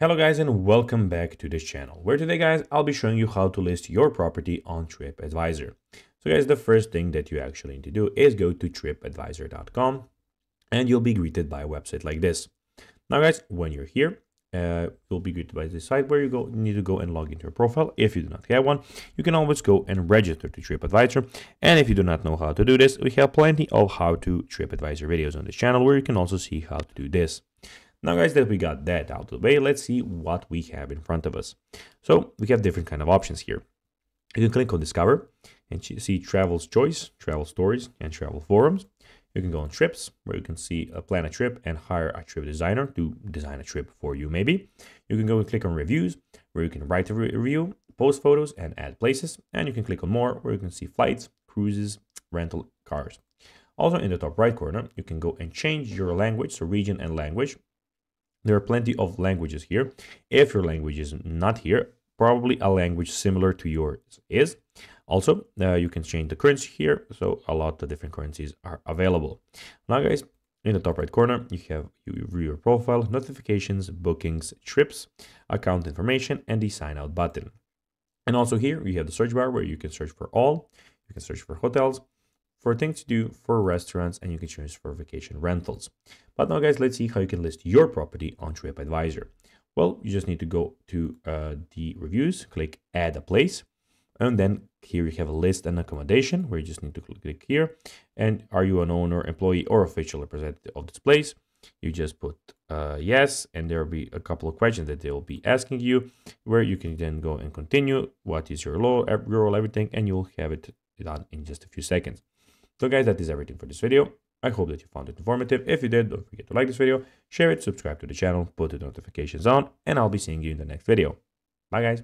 Hello guys and welcome back to this channel, where today guys I'll be showing you how to list your property on Tripadvisor. So guys, the first thing that you actually need to do is go to tripadvisor.com and you'll be greeted by a website like this. Now guys, when you're here, you'll be greeted by this site where you need to go and log into your profile. If you do not have one, you can always go and register to Tripadvisor. And if you do not know how to do this, we have plenty of how to Tripadvisor videos on this channel where you can also see how to do this. Now guys, that we got that out of the way, let's see what we have in front of us. So we have different kind of options here. You can click on Discover and see Travel's Choice, Travel Stories, and Travel Forums. You can go on Trips, where you can see plan a trip and hire a trip designer to design a trip for you maybe. You can go and click on Reviews, where you can write a review, post photos, and add places. And you can click on More, where you can see flights, cruises, rental cars. Also in the top right corner, you can go and change your language, so region and language. There are plenty of languages here. If your language is not here, probably a language similar to yours is. Also, you can change the currency here, so a lot of different currencies are available. Now guys, in the top right corner, you view your profile, notifications, bookings, trips, account information, and the sign out button. And also here, you have the search bar where you can search for all, you can search for hotels, for things to do, for restaurants, and you can search for vacation rentals. But now guys, let's see how you can list your property on Tripadvisor. Well, you just need to go to the reviews, click add a place, and then here you have a list and accommodation where you just need to click here. And are you an owner, employee, or official representative of this place? You just put yes, and there will be a couple of questions that they will be asking you, where you can then go and continue. What is your role, everything, and you'll have it done in just a few seconds. So guys, that is everything for this video. I hope that you found it informative. If you did, don't forget to like this video, share it, subscribe to the channel, put the notifications on, and I'll be seeing you in the next video. Bye guys.